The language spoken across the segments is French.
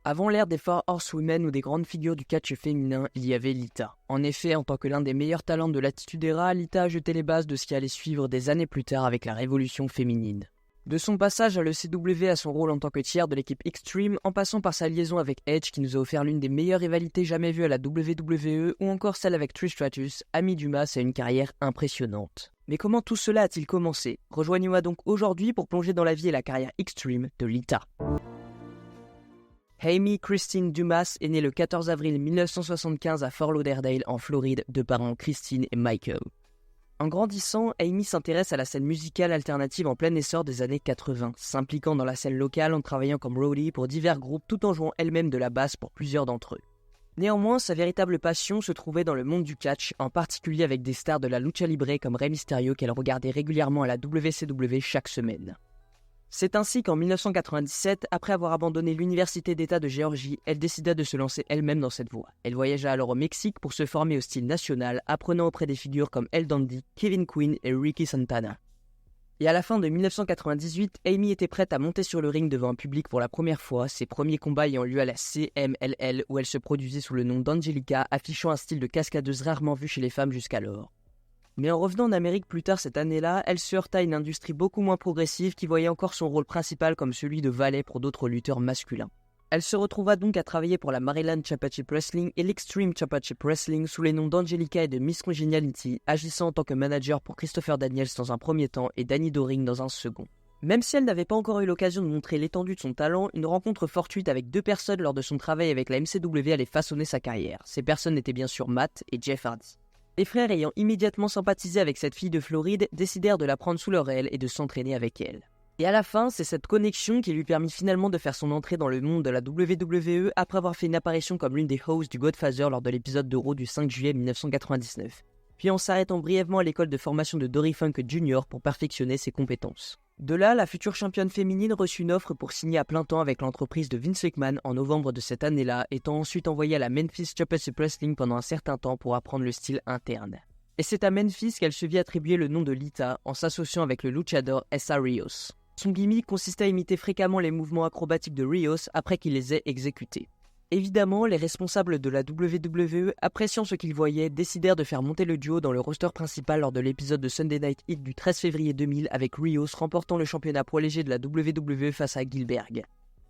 Avant l'ère des Four Horsewomen ou des grandes figures du catch féminin, il y avait Lita. En effet, en tant que l'un des meilleurs talents de l'Attitude Era, Lita a jeté les bases de ce qui allait suivre des années plus tard avec la révolution féminine. De son passage à l'ECW à son rôle en tant que tiers de l'équipe Extreme, en passant par sa liaison avec Edge qui nous a offert l'une des meilleures rivalités jamais vues à la WWE, ou encore celle avec Trish Stratus, Amy Dumas a une carrière impressionnante. Mais comment tout cela a-t-il commencé? Rejoignez-moi donc aujourd'hui pour plonger dans la vie et la carrière Extreme de Lita. Amy Christine Dumas est née le 14 avril 1975 à Fort Lauderdale en Floride de parents Christine et Michael. En grandissant, Amy s'intéresse à la scène musicale alternative en plein essor des années 80, s'impliquant dans la scène locale en travaillant comme roadie pour divers groupes tout en jouant elle-même de la basse pour plusieurs d'entre eux. Néanmoins, sa véritable passion se trouvait dans le monde du catch, en particulier avec des stars de la lucha libre comme Rey Mysterio qu'elle regardait régulièrement à la WCW chaque semaine. C'est ainsi qu'en 1997, après avoir abandonné l'université d'État de Géorgie, elle décida de se lancer elle-même dans cette voie. Elle voyagea alors au Mexique pour se former au style national, apprenant auprès des figures comme El Dandy, Kevin Quinn et Ricky Santana. Et à la fin de 1998, Amy était prête à monter sur le ring devant un public pour la première fois, ses premiers combats ayant lieu à la CMLL où elle se produisait sous le nom d'Angelica, affichant un style de cascadeuse rarement vu chez les femmes jusqu'alors. Mais en revenant en Amérique plus tard cette année-là, elle se heurta à une industrie beaucoup moins progressive qui voyait encore son rôle principal comme celui de valet pour d'autres lutteurs masculins. Elle se retrouva donc à travailler pour la Maryland Championship Wrestling et l'Extreme Championship Wrestling sous les noms d'Angelica et de Miss Congeniality, agissant en tant que manager pour Christopher Daniels dans un premier temps et Danny Doring dans un second. Même si elle n'avait pas encore eu l'occasion de montrer l'étendue de son talent, une rencontre fortuite avec deux personnes lors de son travail avec la MCW allait façonner sa carrière. Ces personnes étaient bien sûr Matt et Jeff Hardy. Les frères, ayant immédiatement sympathisé avec cette fille de Floride, décidèrent de la prendre sous leur aile et de s'entraîner avec elle. Et à la fin, c'est cette connexion qui lui permit finalement de faire son entrée dans le monde de la WWE après avoir fait une apparition comme l'une des hosts du Godfather lors de l'épisode de Raw du 5 juillet 1999. Puis en s'arrêtant brièvement à l'école de formation de Dory Funk Jr. pour perfectionner ses compétences. De là, la future championne féminine reçut une offre pour signer à plein temps avec l'entreprise de Vince McMahon en novembre de cette année-là, étant ensuite envoyée à la Memphis Championship Wrestling pendant un certain temps pour apprendre le style interne. Et c'est à Memphis qu'elle se vit attribuer le nom de Lita en s'associant avec le luchador Essa Rios. Son gimmick consistait à imiter fréquemment les mouvements acrobatiques de Rios après qu'il les ait exécutés. Évidemment, les responsables de la WWE, appréciant ce qu'ils voyaient, décidèrent de faire monter le duo dans le roster principal lors de l'épisode de Sunday Night Heat du 13 février 2000 avec Rios remportant le championnat poids léger de la WWE face à Gillberg.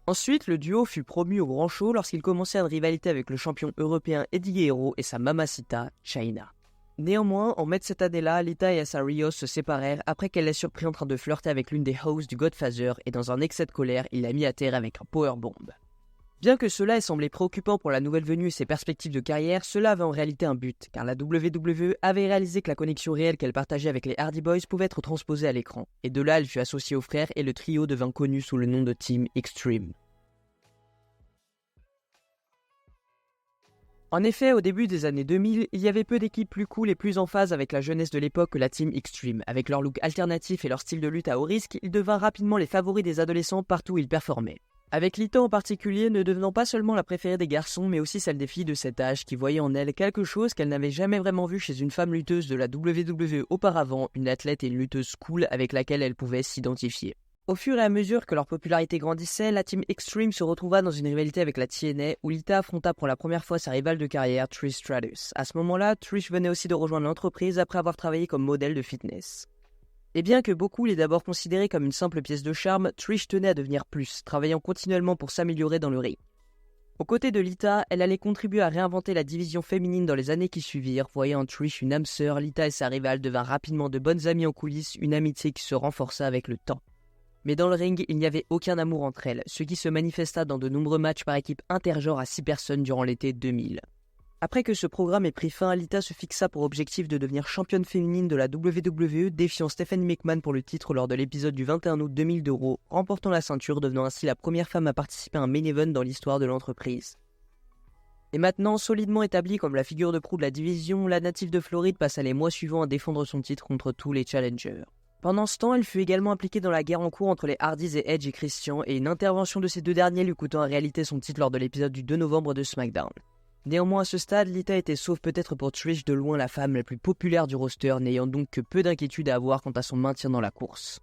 Ensuite, le duo fut promu au Grand Show lorsqu'il commençait une rivalité avec le champion européen Eddie Guerrero et sa mamacita, Chyna. Néanmoins, en mai de cette année-là, Lita et Essa Rios se séparèrent après qu'elle l'ait surpris en train de flirter avec l'une des hosts du Godfather et dans un excès de colère, il l'a mis à terre avec un powerbomb. Bien que cela ait semblé préoccupant pour la nouvelle venue et ses perspectives de carrière, cela avait en réalité un but, car la WWE avait réalisé que la connexion réelle qu'elle partageait avec les Hardy Boys pouvait être transposée à l'écran, et de là elle fut associée aux frères et le trio devint connu sous le nom de Team Extreme. En effet, au début des années 2000, il y avait peu d'équipes plus cool et plus en phase avec la jeunesse de l'époque que la Team Extreme. Avec leur look alternatif et leur style de lutte à haut risque, ils devinrent rapidement les favoris des adolescents partout où ils performaient. Avec Lita en particulier ne devenant pas seulement la préférée des garçons, mais aussi celle des filles de cet âge qui voyaient en elle quelque chose qu'elles n'avaient jamais vraiment vu chez une femme lutteuse de la WWE auparavant, une athlète et une lutteuse cool avec laquelle elles pouvaient s'identifier. Au fur et à mesure que leur popularité grandissait, la Team Extreme se retrouva dans une rivalité avec la TNA où Lita affronta pour la première fois sa rivale de carrière, Trish Stratus. À ce moment-là, Trish venait aussi de rejoindre l'entreprise après avoir travaillé comme modèle de fitness. Et bien que beaucoup l'aient d'abord considérée comme une simple pièce de charme, Trish tenait à devenir plus, travaillant continuellement pour s'améliorer dans le ring. Aux côtés de Lita, elle allait contribuer à réinventer la division féminine dans les années qui suivirent, voyant en Trish une âme sœur, Lita et sa rivale devinrent rapidement de bonnes amies en coulisses, une amitié qui se renforça avec le temps. Mais dans le ring, il n'y avait aucun amour entre elles, ce qui se manifesta dans de nombreux matchs par équipe intergenre à 6 personnes durant l'été 2000. Après que ce programme ait pris fin, Lita se fixa pour objectif de devenir championne féminine de la WWE, défiant Stephanie McMahon pour le titre lors de l'épisode du 21 août 2000 de Raw, remportant la ceinture, devenant ainsi la première femme à participer à un main event dans l'histoire de l'entreprise. Et maintenant, solidement établie comme la figure de proue de la division, la native de Floride passa les mois suivants à défendre son titre contre tous les challengers. Pendant ce temps, elle fut également impliquée dans la guerre en cours entre les Hardys et Edge et Christian, et une intervention de ces deux derniers lui coûtant en réalité son titre lors de l'épisode du 2 novembre de SmackDown. Néanmoins à ce stade, Lita était sauf peut-être pour Trish de loin la femme la plus populaire du roster, n'ayant donc que peu d'inquiétude à avoir quant à son maintien dans la course.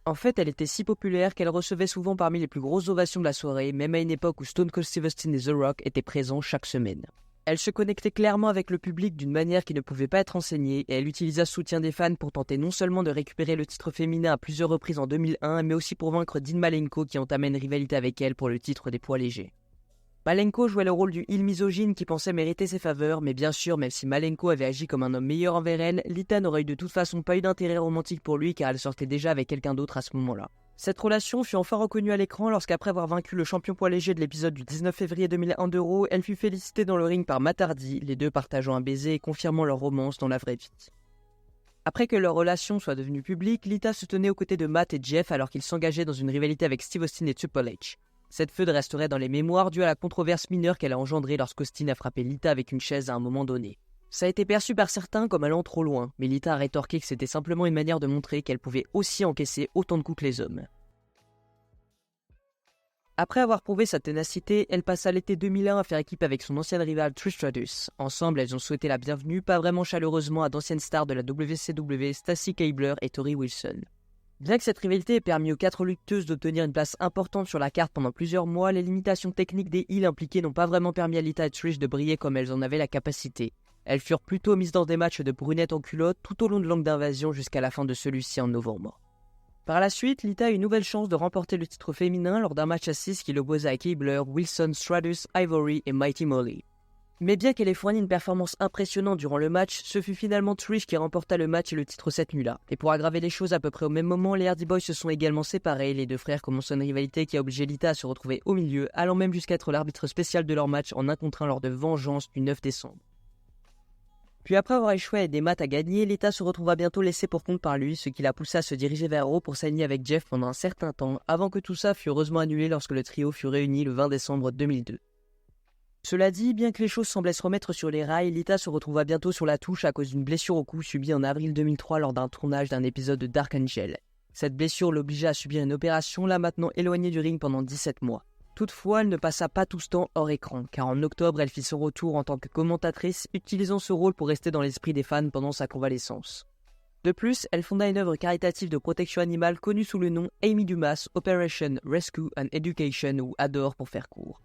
En fait, elle était si populaire qu'elle recevait souvent parmi les plus grosses ovations de la soirée, même à une époque où Stone Cold Steve Austin et The Rock étaient présents chaque semaine. Elle se connectait clairement avec le public d'une manière qui ne pouvait pas être enseignée, et elle utilisa ce soutien des fans pour tenter non seulement de récupérer le titre féminin à plusieurs reprises en 2001, mais aussi pour vaincre Dean Malenko qui entamait une rivalité avec elle pour le titre des poids légers. Malenko jouait le rôle du heel misogyne qui pensait mériter ses faveurs, mais bien sûr, même si Malenko avait agi comme un homme meilleur envers elle, Lita n'aurait eu de toute façon pas eu d'intérêt romantique pour lui car elle sortait déjà avec quelqu'un d'autre à ce moment-là. Cette relation fut enfin reconnue à l'écran lorsqu'après avoir vaincu le champion poids léger de l'épisode du 19 février 2001 d'Euro, elle fut félicitée dans le ring par Matt Hardy, les deux partageant un baiser et confirmant leur romance dans la vraie vie. Après que leur relation soit devenue publique, Lita se tenait aux côtés de Matt et Jeff alors qu'ils s'engageaient dans une rivalité avec Steve Austin et Triple H. Cette feud resterait dans les mémoires due à la controverse mineure qu'elle a engendrée lorsqu'Austin a frappé Lita avec une chaise à un moment donné. Ça a été perçu par certains comme allant trop loin, mais Lita a rétorqué que c'était simplement une manière de montrer qu'elle pouvait aussi encaisser autant de coups que les hommes. Après avoir prouvé sa ténacité, elle passa l'été 2001 à faire équipe avec son ancienne rivale Trish Stratus. Ensemble, elles ont souhaité la bienvenue, pas vraiment chaleureusement, à d'anciennes stars de la WCW, Stacy Keibler et Tori Wilson. Bien que cette rivalité ait permis aux 4 lutteuses d'obtenir une place importante sur la carte pendant plusieurs mois, les limitations techniques des heels impliqués n'ont pas vraiment permis à Lita et Trish de briller comme elles en avaient la capacité. Elles furent plutôt mises dans des matchs de brunettes en culotte tout au long de l'angle d'invasion jusqu'à la fin de celui-ci en novembre. Par la suite, Lita a eu une nouvelle chance de remporter le titre féminin lors d'un match à 6 qui l'opposait à Keibler, Wilson, Stratus, Ivory et Mighty Molly. Mais bien qu'elle ait fourni une performance impressionnante durant le match, ce fut finalement Trish qui remporta le match et le titre cette nuit-là. Et pour aggraver les choses à peu près au même moment, les Hardy Boys se sont également séparés, les deux frères commencent une rivalité qui a obligé Lita à se retrouver au milieu, allant même jusqu'à être l'arbitre spécial de leur match en 1 contre 1 lors de Vengeance du 9 décembre. Puis après avoir échoué à des matchs à gagner, Lita se retrouva bientôt laissé pour compte par lui, ce qui la poussa à se diriger vers Raw pour s'aligner avec Jeff pendant un certain temps, avant que tout ça fût heureusement annulé lorsque le trio fut réuni le 20 décembre 2002. Cela dit, bien que les choses semblaient se remettre sur les rails, Lita se retrouva bientôt sur la touche à cause d'une blessure au cou subie en avril 2003 lors d'un tournage d'un épisode de Dark Angel. Cette blessure l'obligea à subir une opération, là maintenant éloignée du ring pendant 17 mois. Toutefois, elle ne passa pas tout ce temps hors écran, car en octobre, elle fit son retour en tant que commentatrice, utilisant ce rôle pour rester dans l'esprit des fans pendant sa convalescence. De plus, elle fonda une œuvre caritative de protection animale connue sous le nom Amy Dumas Operation Rescue and Education ou ADOR pour faire court.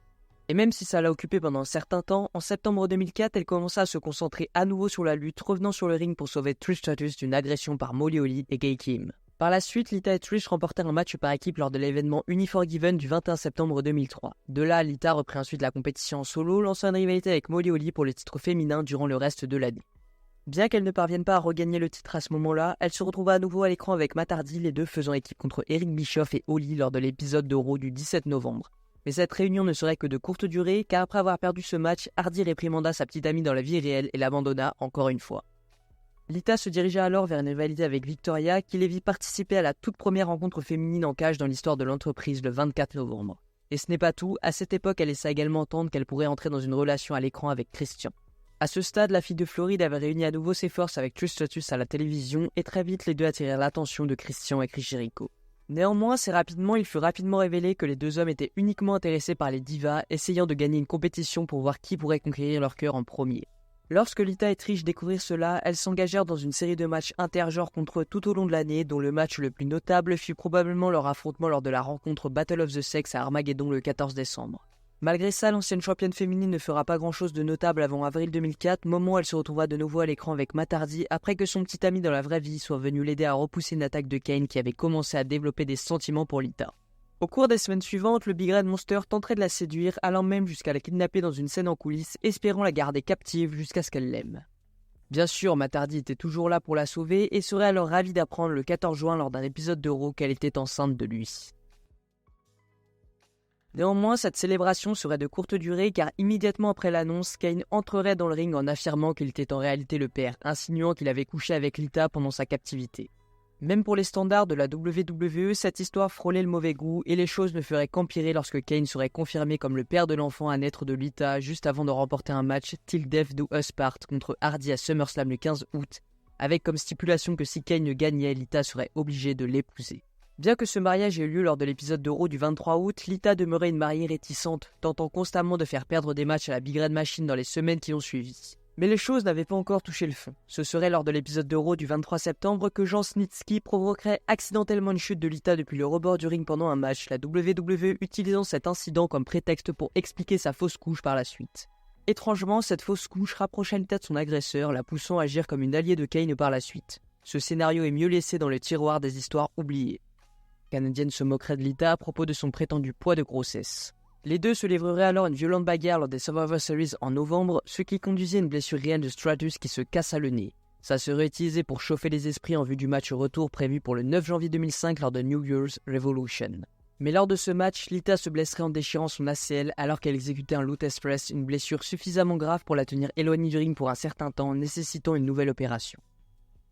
Et même si ça l'a occupée pendant un certain temps, en septembre 2004, elle commença à se concentrer à nouveau sur la lutte, revenant sur le ring pour sauver Trish Stratus d'une agression par Molly Holly et Gail Kim. Par la suite, Lita et Trish remportèrent un match par équipe lors de l'événement Unforgiven du 21 septembre 2003. De là, Lita reprit ensuite la compétition en solo, lançant une rivalité avec Molly Holly pour le titre féminin durant le reste de l'année. Bien qu'elle ne parvienne pas à regagner le titre à ce moment-là, elle se retrouva à nouveau à l'écran avec Matt Hardy, les deux faisant équipe contre Eric Bischoff et Holly lors de l'épisode de Raw du 17 novembre. Mais cette réunion ne serait que de courte durée, car après avoir perdu ce match, Hardy réprimanda sa petite amie dans la vie réelle et l'abandonna encore une fois. Lita se dirigea alors vers une rivalité avec Victoria, qui les vit participer à la toute première rencontre féminine en cage dans l'histoire de l'entreprise le 24 novembre. Et ce n'est pas tout, à cette époque elle laissa également entendre qu'elle pourrait entrer dans une relation à l'écran avec Christian. À ce stade, la fille de Floride avait réuni à nouveau ses forces avec Trish Stratus à la télévision, et très vite les deux attirèrent l'attention de Christian et Chris Jericho. Néanmoins, il fut rapidement révélé que les deux hommes étaient uniquement intéressés par les divas, essayant de gagner une compétition pour voir qui pourrait conquérir leur cœur en premier. Lorsque Lita et Trish découvrirent cela, elles s'engagèrent dans une série de matchs intergenres contre eux tout au long de l'année, dont le match le plus notable fut probablement leur affrontement lors de la rencontre Battle of the Sex à Armageddon le 14 décembre. Malgré ça, l'ancienne championne féminine ne fera pas grand-chose de notable avant avril 2004, moment où elle se retrouva de nouveau à l'écran avec Matt Hardy après que son petit ami dans la vraie vie soit venu l'aider à repousser une attaque de Kane qui avait commencé à développer des sentiments pour Lita. Au cours des semaines suivantes, le Big Red Monster tenterait de la séduire, allant même jusqu'à la kidnapper dans une scène en coulisses, espérant la garder captive jusqu'à ce qu'elle l'aime. Bien sûr, Matt Hardy était toujours là pour la sauver et serait alors ravi d'apprendre le 14 juin lors d'un épisode de Raw qu'elle était enceinte de lui. Néanmoins, cette célébration serait de courte durée car immédiatement après l'annonce, Kane entrerait dans le ring en affirmant qu'il était en réalité le père, insinuant qu'il avait couché avec Lita pendant sa captivité. Même pour les standards de la WWE, cette histoire frôlait le mauvais goût et les choses ne feraient qu'empirer lorsque Kane serait confirmé comme le père de l'enfant à naître de Lita juste avant de remporter un match Till Death Do Us Part contre Hardy à SummerSlam le 15 août, avec comme stipulation que si Kane gagnait, Lita serait obligée de l'épouser. Bien que ce mariage ait eu lieu lors de l'épisode de Raw du 23 août, Lita demeurait une mariée réticente, tentant constamment de faire perdre des matchs à la Big Red Machine dans les semaines qui ont suivi. Mais les choses n'avaient pas encore touché le fond. Ce serait lors de l'épisode de Raw du 23 septembre que Jan Snitsky provoquerait accidentellement une chute de Lita depuis le rebord du ring pendant un match, la WWE utilisant cet incident comme prétexte pour expliquer sa fausse couche par la suite. Étrangement, cette fausse couche rapprocha Lita de son agresseur, la poussant à agir comme une alliée de Kane par la suite. Ce scénario est mieux laissé dans le tiroir des histoires oubliées. La Canadienne se moquerait de Lita à propos de son prétendu poids de grossesse. Les deux se livreraient alors une violente bagarre lors des Survivor Series en novembre, ce qui conduisait à une blessure réelle de Stratus qui se cassa le nez. Ça serait utilisé pour chauffer les esprits en vue du match retour prévu pour le 9 janvier 2005 lors de New Year's Revolution. Mais lors de ce match, Lita se blesserait en déchirant son ACL alors qu'elle exécutait un Lotus Press, une blessure suffisamment grave pour la tenir éloignée du ring pour un certain temps, nécessitant une nouvelle opération.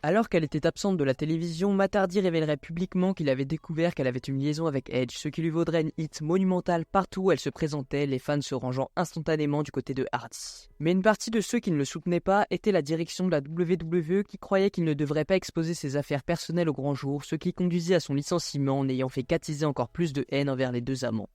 Alors qu'elle était absente de la télévision, Matt Hardy révélerait publiquement qu'il avait découvert qu'elle avait une liaison avec Edge, ce qui lui vaudrait une hit monumentale partout où elle se présentait, les fans se rangeant instantanément du côté de Hardy. Mais une partie de ceux qui ne le soutenaient pas était la direction de la WWE qui croyait qu'il ne devrait pas exposer ses affaires personnelles au grand jour, ce qui conduisait à son licenciement en ayant fait qu'attiser encore plus de haine envers les deux amants.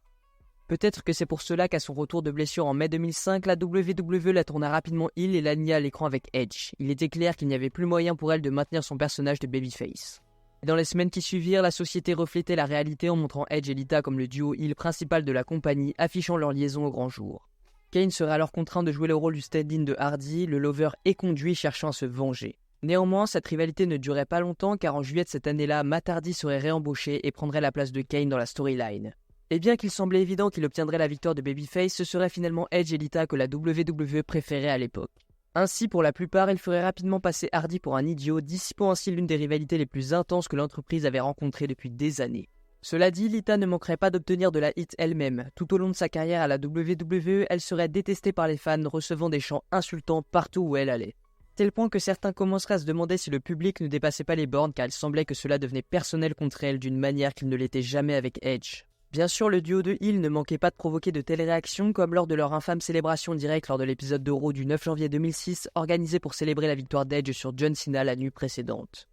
Peut-être que c'est pour cela qu'à son retour de blessure en mai 2005, la WWE la tourna rapidement heel et l'aligna à l'écran avec Edge. Il était clair qu'il n'y avait plus moyen pour elle de maintenir son personnage de babyface. Et dans les semaines qui suivirent, la société reflétait la réalité en montrant Edge et Lita comme le duo heel principal de la compagnie, affichant leur liaison au grand jour. Kane serait alors contraint de jouer le rôle du stand-in de Hardy, le lover éconduit cherchant à se venger. Néanmoins, cette rivalité ne durait pas longtemps car en juillet de cette année-là, Matt Hardy serait réembauché et prendrait la place de Kane dans la storyline. Et bien qu'il semblait évident qu'il obtiendrait la victoire de Babyface, ce serait finalement Edge et Lita que la WWE préférait à l'époque. Ainsi, pour la plupart, il ferait rapidement passer Hardy pour un idiot, dissipant ainsi l'une des rivalités les plus intenses que l'entreprise avait rencontrées depuis des années. Cela dit, Lita ne manquerait pas d'obtenir de la hit elle-même. Tout au long de sa carrière à la WWE, elle serait détestée par les fans, recevant des chants insultants partout où elle allait. Tel point que certains commenceraient à se demander si le public ne dépassait pas les bornes car il semblait que cela devenait personnel contre elle d'une manière qu'il ne l'était jamais avec Edge. Bien sûr, le duo de heel ne manquait pas de provoquer de telles réactions comme lors de leur infâme célébration directe lors de l'épisode de Raw du 9 janvier 2006 organisé pour célébrer la victoire d'Edge sur John Cena la nuit précédente.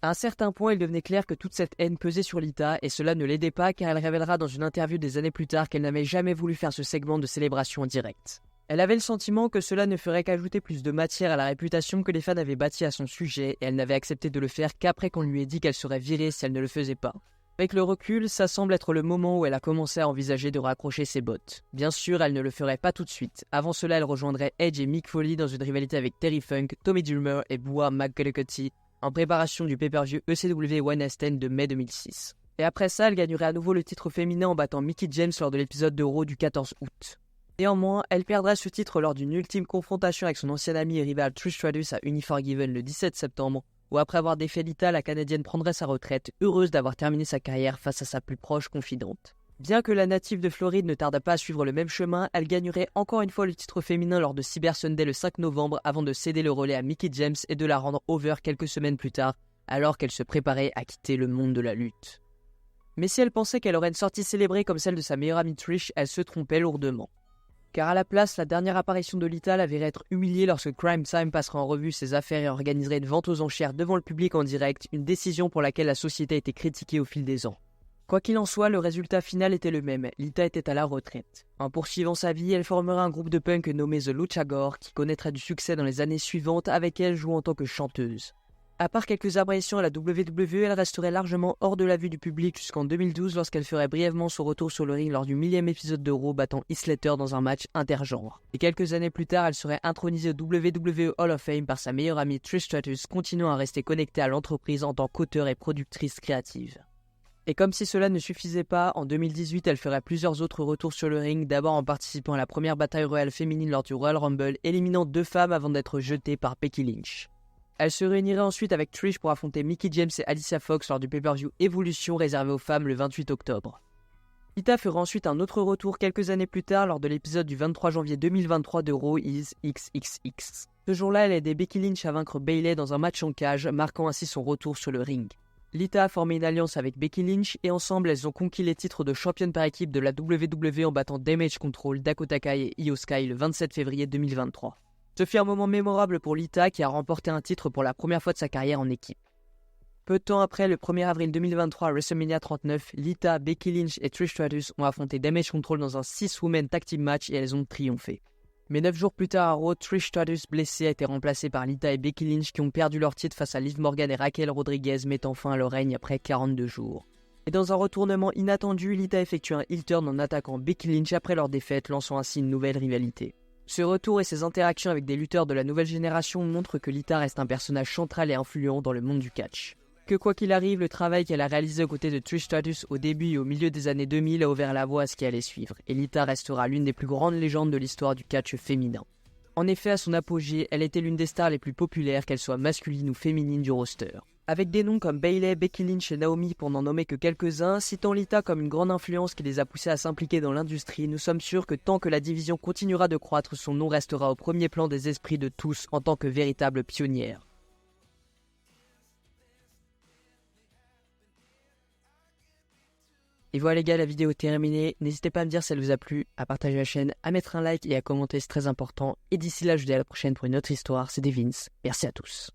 À un certain point, il devenait clair que toute cette haine pesait sur Lita et cela ne l'aidait pas car elle révélera dans une interview des années plus tard qu'elle n'avait jamais voulu faire ce segment de célébration en direct. Elle avait le sentiment que cela ne ferait qu'ajouter plus de matière à la réputation que les fans avaient bâtie à son sujet et elle n'avait accepté de le faire qu'après qu'on lui ait dit qu'elle serait virée si elle ne le faisait pas. Avec le recul, ça semble être le moment où elle a commencé à envisager de raccrocher ses bottes. Bien sûr, elle ne le ferait pas tout de suite. Avant cela, elle rejoindrait Edge et Mick Foley dans une rivalité avec Terry Funk, Tommy Dreamer et Boa McGillicuddy en préparation du pay-per-view ECW One Night Stand de mai 2006. Et après ça, elle gagnerait à nouveau le titre féminin en battant Mickie James lors de l'épisode de Raw du 14 août. Néanmoins, elle perdra ce titre lors d'une ultime confrontation avec son ancien ami et rival Trish Stratus à Unforgiven le 17 septembre, où après avoir défait Lita, la Canadienne prendrait sa retraite, heureuse d'avoir terminé sa carrière face à sa plus proche confidente. Bien que la native de Floride ne tarde pas à suivre le même chemin, elle gagnerait encore une fois le titre féminin lors de Cyber Sunday le 5 novembre avant de céder le relais à Mickie James et de la rendre over quelques semaines plus tard, alors qu'elle se préparait à quitter le monde de la lutte. Mais si elle pensait qu'elle aurait une sortie célébrée comme celle de sa meilleure amie Trish, elle se trompait lourdement. Car à la place, la dernière apparition de Lita la verrait être humiliée lorsque Crime Time passerait en revue ses affaires et organiserait une vente aux enchères devant le public en direct, une décision pour laquelle la société a été critiquée au fil des ans. Quoi qu'il en soit, le résultat final était le même, Lita était à la retraite. En poursuivant sa vie, elle formerait un groupe de punk nommé The Luchagor qui connaîtrait du succès dans les années suivantes avec elle jouant en tant que chanteuse. À part quelques apparitions à la WWE, elle resterait largement hors de la vue du public jusqu'en 2012 lorsqu'elle ferait brièvement son retour sur le ring lors du 1000e épisode de Raw battant Heath Slater dans un match intergenre. Et quelques années plus tard, elle serait intronisée au WWE Hall of Fame par sa meilleure amie Trish Stratus, continuant à rester connectée à l'entreprise en tant qu'auteure et productrice créative. Et comme si cela ne suffisait pas, en 2018, elle ferait plusieurs autres retours sur le ring, d'abord en participant à la première bataille royale féminine lors du Royal Rumble, éliminant 2 femmes avant d'être jetée par Becky Lynch. Elle se réunirait ensuite avec Trish pour affronter Mickie James et Alicia Fox lors du pay-per-view Evolution réservé aux femmes le 28 octobre. Lita fera ensuite un autre retour quelques années plus tard lors de l'épisode du 23 janvier 2023 de Raw is XXX. Ce jour-là, elle aidait Becky Lynch à vaincre Bayley dans un match en cage, marquant ainsi son retour sur le ring. Lita a formé une alliance avec Becky Lynch et ensemble elles ont conquis les titres de championne par équipe de la WWE en battant Damage Control, Dakota Kai et Io Sky le 27 février 2023. Ce fut un moment mémorable pour Lita qui a remporté un titre pour la première fois de sa carrière en équipe. Peu de temps après, le 1er avril 2023 à WrestleMania 39, Lita, Becky Lynch et Trish Stratus ont affronté Damage Control dans un 6-woman tag team match et elles ont triomphé. Mais 9 jours plus tard à Raw, Trish Stratus blessée a été remplacée par Lita et Becky Lynch qui ont perdu leur titre face à Liv Morgan et Raquel Rodriguez, mettant fin à leur règne après 42 jours. Et dans un retournement inattendu, Lita effectue un heel turn en attaquant Becky Lynch après leur défaite, lançant ainsi une nouvelle rivalité. Ce retour et ses interactions avec des lutteurs de la nouvelle génération montrent que Lita reste un personnage central et influent dans le monde du catch. Que quoi qu'il arrive, le travail qu'elle a réalisé aux côtés de Trish Stratus au début et au milieu des années 2000 a ouvert la voie à ce qui allait suivre, et Lita restera l'une des plus grandes légendes de l'histoire du catch féminin. En effet, à son apogée, elle était l'une des stars les plus populaires, qu'elles soient masculines ou féminines du roster. Avec des noms comme Bayley, Becky Lynch et Naomi pour n'en nommer que quelques-uns, citant Lita comme une grande influence qui les a poussés à s'impliquer dans l'industrie, nous sommes sûrs que tant que la division continuera de croître, son nom restera au premier plan des esprits de tous en tant que véritable pionnière. Et voilà les gars, la vidéo est terminée. N'hésitez pas à me dire si elle vous a plu, à partager la chaîne, à mettre un like et à commenter, c'est très important. Et d'ici là, je vous dis à la prochaine pour une autre histoire. C'était Vince. Merci à tous.